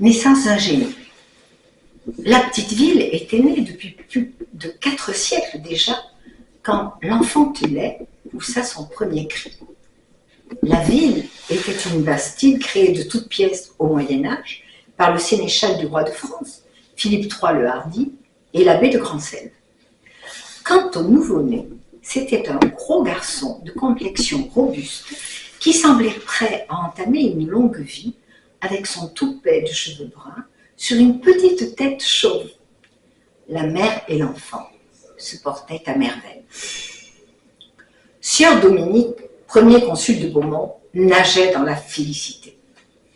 naissance d'un génie. La petite ville était née depuis plus de 4 siècles déjà, quand l'enfant Telet poussa son premier cri. La ville était une bastide créée de toutes pièces au Moyen-Âge par le sénéchal du roi de France, Philippe III le Hardi, et l'abbé de Grand-Selve. Quant au nouveau-né, c'était un gros garçon de complexion robuste qui semblait prêt à entamer une longue vie avec son toupet de cheveux bruns sur une petite tête chauve. La mère et l'enfant se portaient à merveille. Sieur Dominique, premier consul de Beaumont, nageait dans la félicité.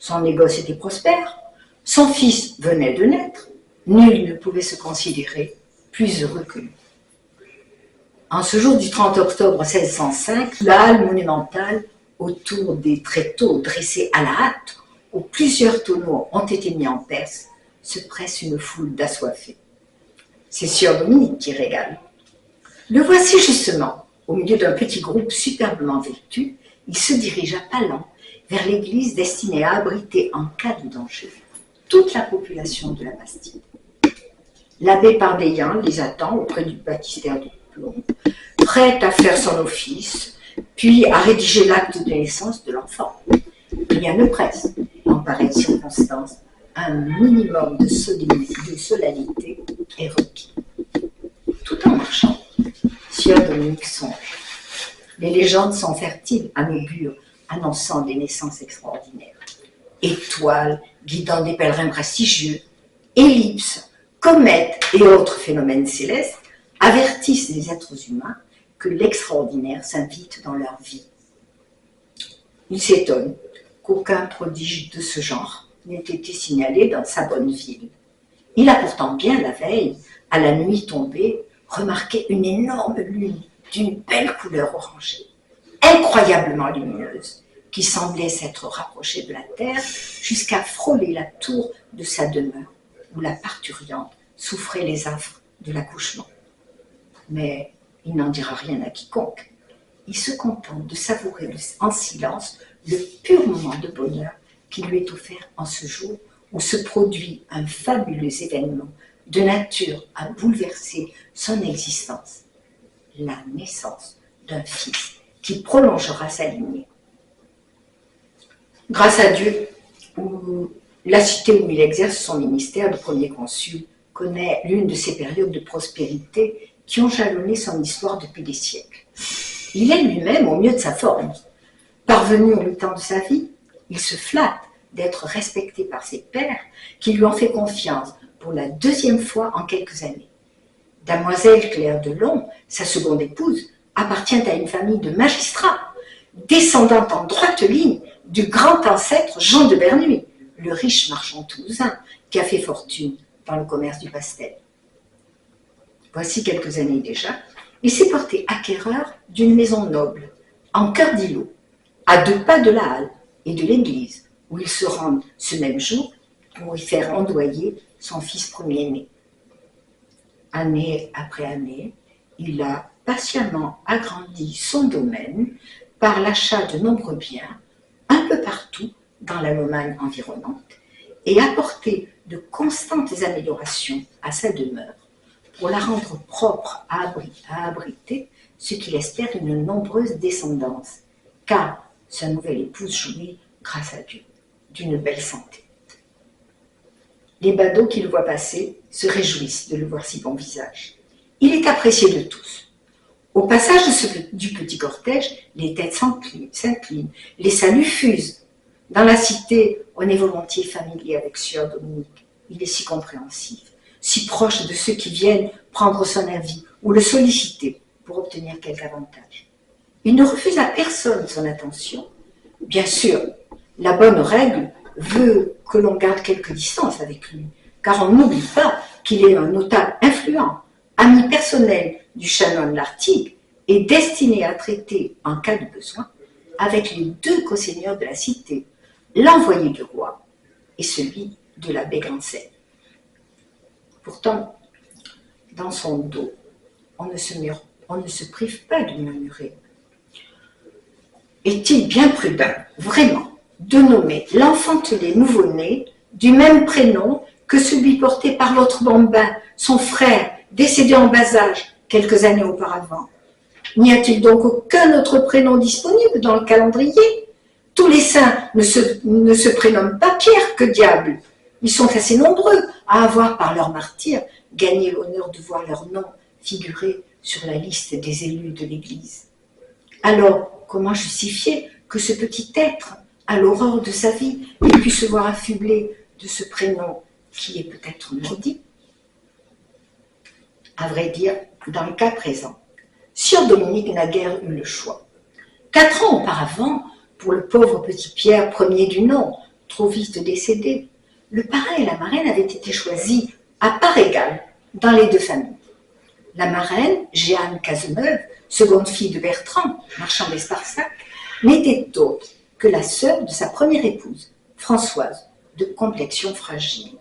Son négoce était prospère, son fils venait de naître, nul ne pouvait se considérer plus heureux que lui. En ce jour du 30 octobre 1605, la halle monumentale, autour des tréteaux dressés à la hâte, où plusieurs tonneaux ont été mis en perce, se presse une foule d'assoiffés. C'est Sieur Dominique qui régale. Le voici justement, au milieu d'un petit groupe superbement vêtu, il se dirige à pas lents vers l'église destinée à abriter en cas de danger toute la population de la Bastide. L'abbé Pardeillan les attend auprès du baptistère de plomb, prêt à faire son office, puis à rédiger l'acte de naissance de l'enfant. Rien ne presse. En pareille circonstance, un minimum de solennité est requis. Tout en marchant, Sieur Dominique songe. Les légendes sont fertiles en augures annonçant des naissances extraordinaires. Étoiles guidant des pèlerins prestigieux, ellipses, comètes et autres phénomènes célestes avertissent les êtres humains que l'extraordinaire s'invite dans leur vie. Il s'étonne qu'aucun prodige de ce genre n'ait été signalé dans sa bonne ville. Il a pourtant bien la veille, à la nuit tombée, remarqué une énorme lune d'une belle couleur orangée, incroyablement lumineuse, qui semblait s'être rapprochée de la terre jusqu'à frôler la tour de sa demeure, où la parturiente souffrait les affres de l'accouchement. Mais il n'en dira rien à quiconque. Il se contente de savourer en silence le pur moment de bonheur qui lui est offert en ce jour où se produit un fabuleux événement de nature à bouleverser son existence, la naissance d'un fils qui prolongera sa lignée. Grâce à Dieu, la cité où il exerce son ministère de premier consul connaît l'une de ces périodes de prospérité qui ont jalonné son histoire depuis des siècles. Il est lui-même au mieux de sa forme. Parvenu au mi-temps de sa vie, il se flatte d'être respecté par ses pairs qui lui ont fait confiance pour la 2e fois en quelques années. Damoiselle Claire de Long, sa seconde épouse, appartient à une famille de magistrats, descendante en droite ligne du grand ancêtre Jean de Bernuy, le riche marchand toulousain qui a fait fortune dans le commerce du pastel. Voici quelques années déjà, il s'est porté acquéreur d'une maison noble, en cœur d'îlot, à 2 pas de la halle et de l'église, où il se rend ce même jour pour y faire ondoyer son fils premier-né. Année après année, il a patiemment agrandi son domaine par l'achat de nombreux biens un peu partout dans la Lomagne environnante et apporté de constantes améliorations à sa demeure pour la rendre propre à abriter ce qu'il espère une nombreuse descendance, car sa nouvelle épouse jouit, grâce à Dieu, d'une belle santé. Les badauds qui le voient passer se réjouissent de le voir si bon visage. Il est apprécié de tous. Au passage du petit cortège, les têtes s'inclinent, les saluts fusent. Dans la cité, on est volontiers familier avec Sieur Dominique. Il est si compréhensif, si proche de ceux qui viennent prendre son avis ou le solliciter pour obtenir quelque avantage. Il ne refuse à personne son attention. Bien sûr, la bonne règle veut que l'on garde quelque distance avec lui, car on n'oublie pas qu'il est un notable influent, ami personnel du chanoine Lartigue et destiné à traiter, en cas de besoin, avec les 2 co-seigneurs de la cité, l'envoyé du roi et celui de l'abbé Grand-Selve. Pourtant, dans son dos, on ne se prive pas de murmurer. Est-il bien prudent, vraiment, de nommer l'enfantelé nouveau-né du même prénom que celui porté par l'autre bambin, son frère, décédé en bas âge quelques années auparavant. N'y a-t-il donc aucun autre prénom disponible dans le calendrier? Tous les saints ne se prénomment pas Pierre, que diable! Ils sont assez nombreux à avoir, par leur martyre, gagné l'honneur de voir leur nom figurer sur la liste des élus de l'Église. Alors, comment justifier que ce petit être, à l'aurore de sa vie, ait pu se voir affublé de ce prénom qui est peut-être maudit? À vrai dire, dans le cas présent, Sieur Dominique n'a guère eu le choix. 4 ans auparavant, pour le pauvre petit Pierre, premier du nom, trop vite décédé, le parrain et la marraine avaient été choisis à part égale dans les deux familles. La marraine, Jeanne Cazeneuve, seconde fille de Bertrand, marchand d'Esparsac, n'était autre que la sœur de sa première épouse, Françoise, de complexion fragile,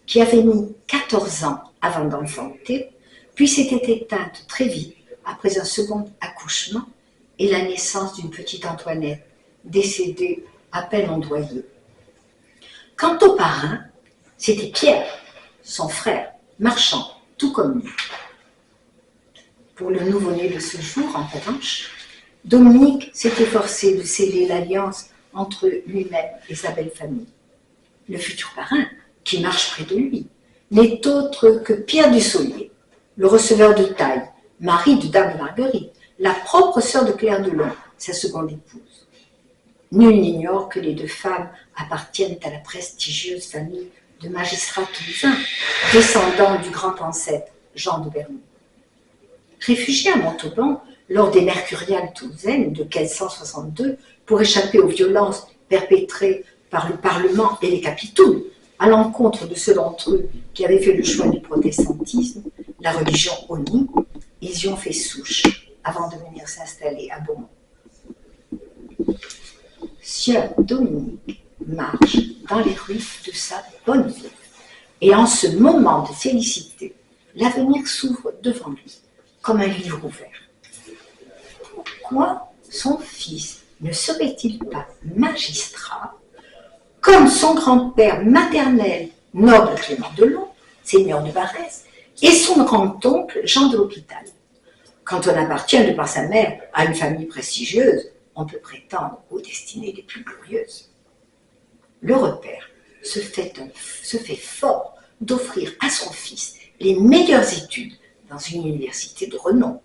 qui avait mis 14 ans avant d'enfanter, puis s'était éteinte très vite après un second accouchement et la naissance d'une petite Antoinette, décédée à peine ondoyée. Quant au parrain, c'était Pierre, son frère, marchand, tout comme lui. Pour le nouveau-né de ce jour, en revanche, Dominique s'est efforcé de sceller l'alliance entre lui-même et sa belle famille. Le futur parrain, qui marche près de lui, n'est autre que Pierre du Saulnier, le receveur de taille, mari de Dame Marguerite, la propre sœur de Claire de Lyon, sa seconde épouse. Nul n'ignore que les deux femmes appartiennent à la prestigieuse famille de magistrats toulousains, descendants du grand ancêtre Jean de Bermond. Réfugié à Montauban lors des Mercuriales toulousaines de 1562 pour échapper aux violences perpétrées par le Parlement et les capitouls, à l'encontre de ceux d'entre eux qui avaient fait le choix du protestantisme, la religion honnie, ils y ont fait souche avant de venir s'installer à Beaumont. Sieur Dominique marche dans les rues de sa bonne ville, et en ce moment de félicité, l'avenir s'ouvre devant lui comme un livre ouvert. Pourquoi son fils ne serait-il pas magistrat comme son grand-père maternel, noble Clément de Long, seigneur de Varèse, et son grand-oncle Jean de l'Hôpital? Quand on appartient de par sa mère à une famille prestigieuse, on peut prétendre aux destinées les plus glorieuses. Le repère se fait fort d'offrir à son fils les meilleures études dans une université de renom.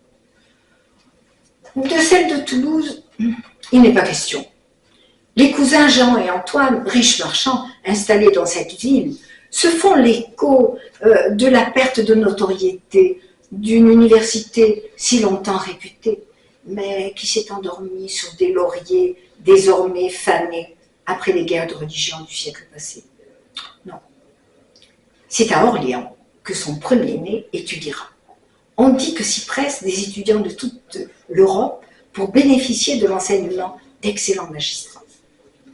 De celle de Toulouse, il n'est pas question. Les cousins Jean et Antoine, riches marchands installés dans cette ville, se font l'écho de la perte de notoriété d'une université si longtemps réputée, mais qui s'est endormie sur des lauriers désormais fanés après les guerres de religion du siècle passé. Non. C'est à Orléans que son premier-né étudiera. On dit que s'y pressent des étudiants de toute l'Europe pour bénéficier de l'enseignement d'excellents magistrats.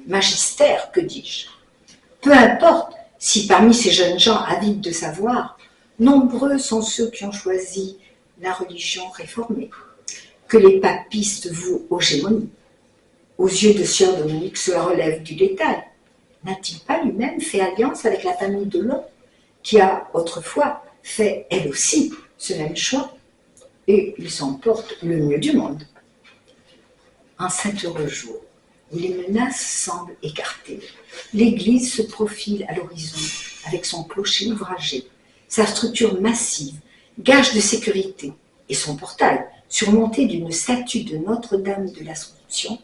Magistère, que dis-je? Peu importe si parmi ces jeunes gens avides de savoir, nombreux sont ceux qui ont choisi la religion réformée, que les papistes vouent aux gémonies. Aux yeux de Sieur Dominique, cela relève du détail. N'a-t-il pas lui-même fait alliance avec la famille de Long, qui a autrefois fait, elle aussi, ce même choix, et il s'en porte le mieux du monde. En cet heureux jour, où les menaces semblent écartées, l'église se profile à l'horizon avec son clocher ouvragé, sa structure massive, gage de sécurité, et son portail, surmonté d'une statue de Notre-Dame de l'Assomption,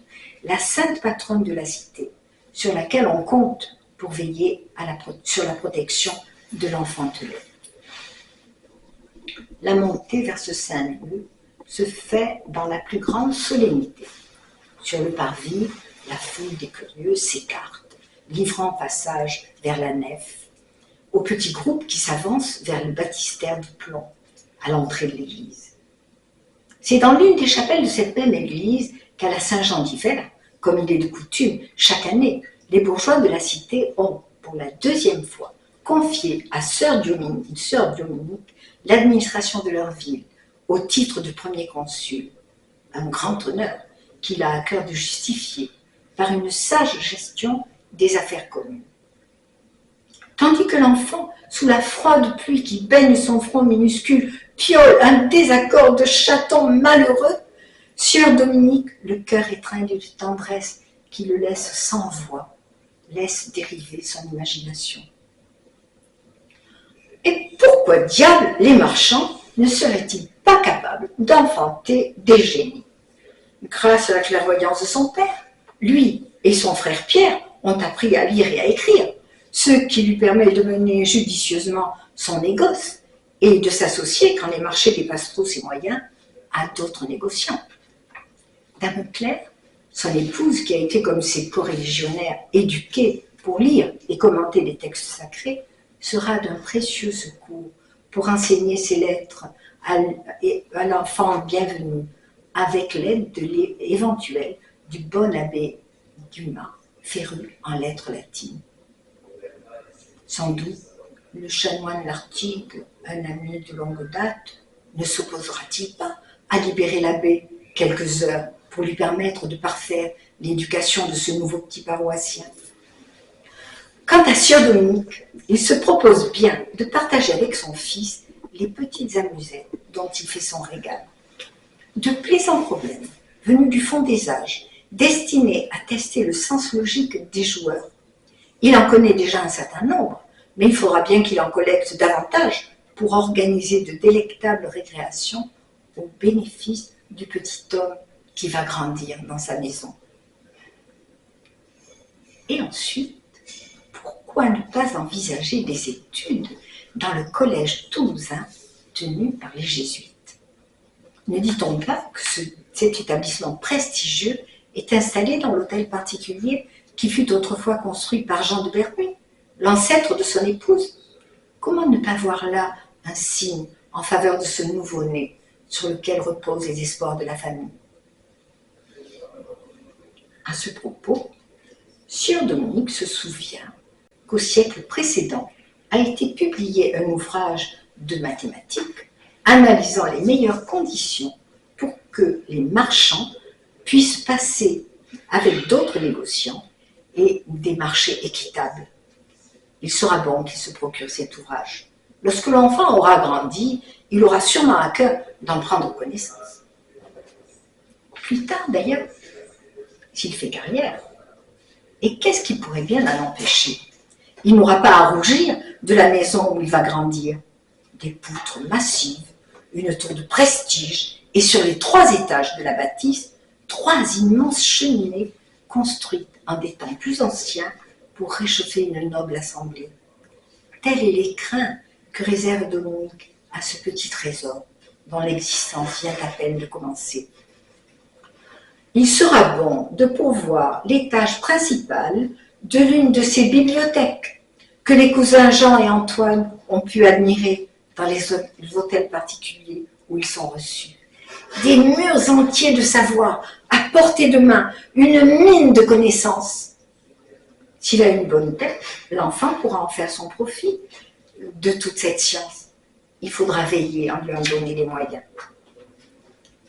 la sainte patronne de la cité, sur laquelle on compte pour veiller sur la protection de l'enfantelet. La montée vers ce saint lieu se fait dans la plus grande solennité. Sur le parvis, la foule des curieux s'écarte, livrant passage vers la nef, au petit groupe qui s'avance vers le baptistère de plomb, à l'entrée de l'église. C'est dans l'une des chapelles de cette même église qu'à la Saint-Jean d'hiver, comme il est de coutume, chaque année, les bourgeois de la cité ont, pour la 2e fois, confié à sœur Dominique l'administration de leur ville, au titre de premier consul, un grand honneur qu'il a à cœur de justifier par une sage gestion des affaires communes. tandis que l'enfant, sous la froide pluie qui baigne son front minuscule, piole un désaccord de chaton malheureux, Sieur Dominique, le cœur étreint d'une tendresse qui le laisse sans voix, laisse dériver son imagination. Et pourquoi diable les marchands ne seraient-ils pas capables d'enfanter des génies? Grâce à la clairvoyance de son père, lui et son frère Pierre ont appris à lire et à écrire, ce qui lui permet de mener judicieusement son négoce et de s'associer, quand les marchés dépassent trop ses moyens, à d'autres négociants. Dame Claire, son épouse, qui a été comme ses coreligionnaires éduquée pour lire et commenter les textes sacrés, sera d'un précieux secours pour enseigner ses lettres à l'enfant bienvenu, avec l'aide éventuelle du bon abbé Dumas, féru en lettres latines. Sans doute, le chanoine Lartigue, un ami de longue date, ne s'opposera-t-il pas à libérer l'abbé quelques heures pour lui permettre de parfaire l'éducation de ce nouveau petit paroissien. Quant à Sieur Dominique, il se propose bien de partager avec son fils les petites amusettes dont il fait son régal. De plaisants problèmes, venus du fond des âges, destinés à tester le sens logique des joueurs. Il en connaît déjà un certain nombre, mais il faudra bien qu'il en collecte davantage pour organiser de délectables récréations au bénéfice du petit homme qui va grandir dans sa maison. Et ensuite, pourquoi ne pas envisager des études dans le collège toulousain tenu par les jésuites? Ne dit-on pas que cet établissement prestigieux est installé dans l'hôtel particulier qui fut autrefois construit par Jean de Berruy, l'ancêtre de son épouse? Comment ne pas voir là un signe en faveur de ce nouveau-né sur lequel reposent les espoirs de la famille? À ce propos, Sieur Dominique se souvient qu'au siècle précédent a été publié un ouvrage de mathématiques analysant les meilleures conditions pour que les marchands puissent passer avec d'autres négociants et des marchés équitables. Il sera bon qu'il se procure cet ouvrage. Lorsque l'enfant aura grandi, il aura sûrement à cœur d'en prendre connaissance. Plus tard d'ailleurs, s'il fait carrière. Et qu'est-ce qui pourrait bien l'en empêcher? Il n'aura pas à rougir de la maison où il va grandir. Des poutres massives, une tour de prestige, et sur les 3 étages de la bâtisse, 3 immenses cheminées construites en des temps plus anciens pour réchauffer une noble assemblée. Tel est l'écrin que réserve Dominique à ce petit trésor dont l'existence vient à peine de commencer. Il sera bon de pourvoir l'étage principal de l'une de ces bibliothèques que les cousins Jean et Antoine ont pu admirer dans les hôtels particuliers où ils sont reçus. Des murs entiers de savoir, à portée de main, une mine de connaissances. S'il a une bonne tête, l'enfant pourra en faire son profit de toute cette science. Il faudra veiller à lui en donner les moyens.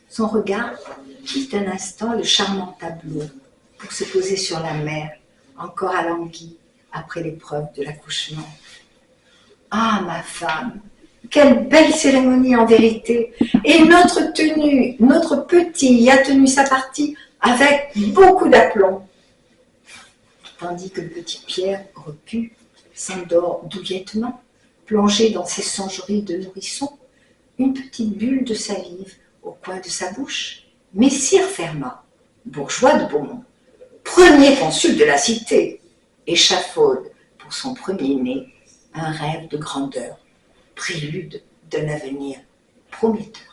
Son regard quitte un instant le charmant tableau pour se poser sur la mer, encore alanguie après l'épreuve de l'accouchement. Ah, ma femme, quelle belle cérémonie en vérité! Et notre petit a tenu sa partie avec beaucoup d'aplomb. Tandis que le petit Pierre, repu, s'endort douillettement, plongé dans ses songeries de nourrisson, une petite bulle de salive au coin de sa bouche. Messire Fermat, bourgeois de Beaumont, premier consul de la cité, échafaude pour son premier-né un rêve de grandeur, prélude d'un avenir prometteur.